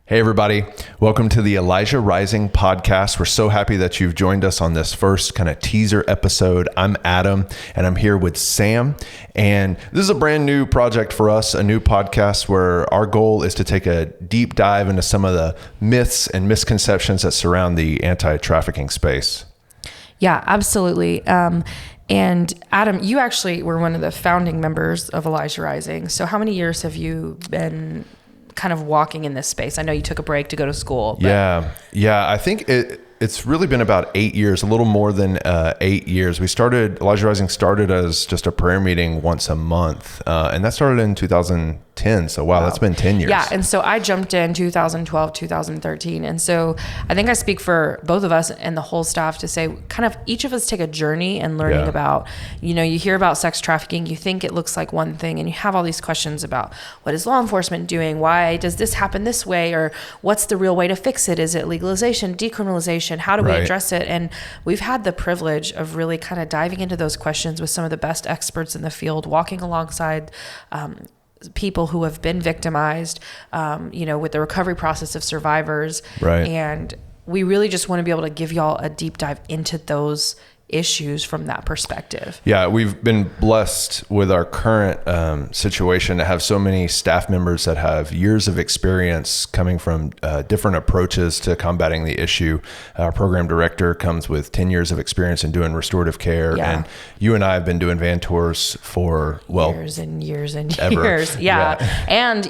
Hey, everybody. Welcome to the Elijah Rising podcast. We're so happy that you've joined us on this first kind of teaser episode. I'm Adam, and I'm here with Sam. And this is a brand new project for us, a new podcast where our goal is to take a deep dive into some of the myths and misconceptions that surround the anti-trafficking space. Yeah, absolutely. And Adam, you actually were one of the founding members of Elijah Rising. So how many years have you been kind of walking in this space? I know you took a break to go to school. But... Yeah. I think it's really been about 8 years, a little more than 8 years. Elijah Rising started as just a prayer meeting once a month. And that started in 2010. So wow, that's been 10 years. Yeah. And so I jumped in 2012, 2013. And so I think I speak for both of us and the whole staff to say kind of each of us take a journey and learning about, you hear about sex trafficking, you think it looks like one thing, and you have all these questions about what is law enforcement doing? Why does this happen this way? Or what's the real way to fix it? Is it legalization, decriminalization? How do we address it? And we've had the privilege of really kind of diving into those questions with some of the best experts in the field, walking alongside people who have been victimized, with the recovery process of survivors. Right. And we really just want to be able to give y'all a deep dive into those issues from that perspective. Yeah, we've been blessed with our current situation to have so many staff members that have years of experience coming from different approaches to combating the issue. Our program director comes with 10 years of experience in doing restorative care. Yeah. And you and I have been doing van tours for, years and years and ever. years. Yeah. And,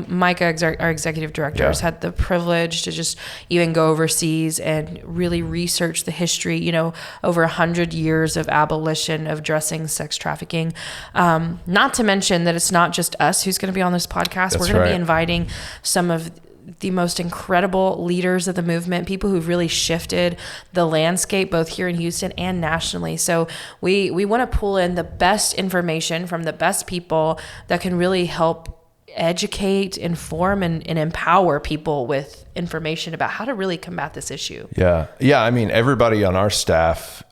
Micah, our executive director, has had the privilege to just even go overseas and really research the history, over 100 years of abolition of addressing sex trafficking. Not to mention that it's not just us who's going to be on this podcast. We're going to be inviting some of the most incredible leaders of the movement, people who've really shifted the landscape, both here in Houston and nationally. So we want to pull in the best information from the best people that can really help educate, inform, and empower people with information about how to really combat this issue. Yeah. I mean, everybody on our staff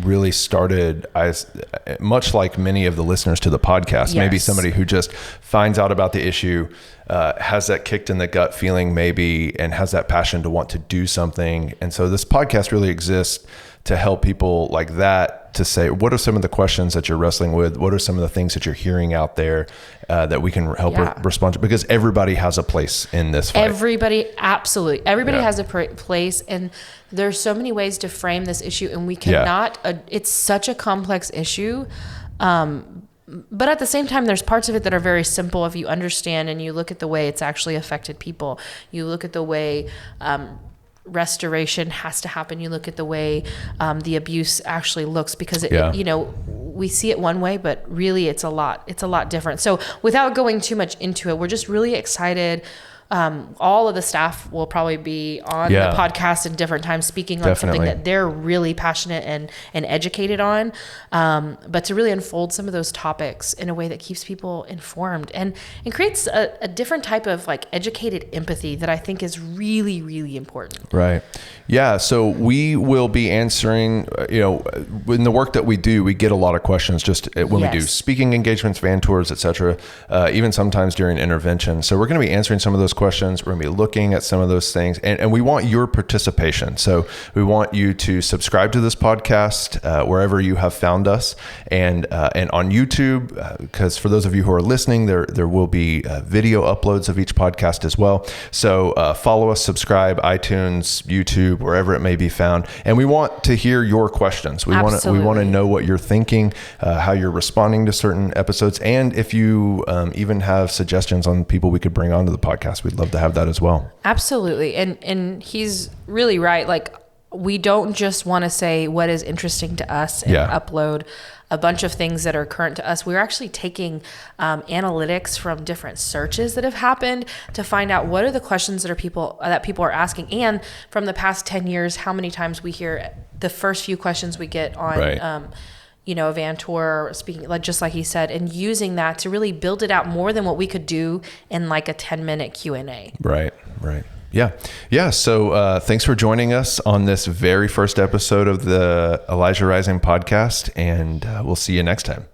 really started as much like many of the listeners to the podcast. Yes. Maybe somebody who just finds out about the issue, has that kicked in the gut feeling maybe, and has that passion to want to do something. And so this podcast really exists to help people like that, to say, what are some of the questions that you're wrestling with? What are some of the things that you're hearing out there that we can help respond to? Because everybody has a place in this fight. Absolutely. Everybody has a place. And there's so many ways to frame this issue. And we cannot, it's such a complex issue. But at the same time, there's parts of it that are very simple if you understand and you look at the way it's actually affected people. You look at the way restoration has to happen. You look at the way the abuse actually looks, because we see it one way, but really it's a lot different. So without going too much into it, we're just really excited. All of the staff will probably be on the podcast in different times, speaking on something that they're really passionate and educated on. But to really unfold some of those topics in a way that keeps people informed and creates a different type of like educated empathy that I think is really, really important. Right. Yeah. So we will be answering, in the work that we do, we get a lot of questions just when we do speaking engagements, van tours, et cetera, even sometimes during intervention. So we're going to be answering some of those questions. We're going to be looking at some of those things, and we want your participation. So we want you to subscribe to this podcast wherever you have found us, and on YouTube, because for those of you who are listening, there will be video uploads of each podcast as well. So follow us, subscribe, iTunes, YouTube, wherever it may be found, and we want to hear your questions. We want to know what you're thinking, how you're responding to certain episodes, and if you even have suggestions on people we could bring onto the podcast, we'd love to have that as well. Absolutely. And he's really right. Like, we don't just want to say what is interesting to us and upload a bunch of things that are current to us. We're actually taking analytics from different searches that have happened to find out what are the questions that people are asking. And from the past 10 years, how many times we hear the first few questions we get on, a van tour, speaking, like just like he said, and using that to really build it out more than what we could do in like a 10-minute Q&A. Right. Yeah. So thanks for joining us on this very first episode of the Elijah Rising podcast, and we'll see you next time.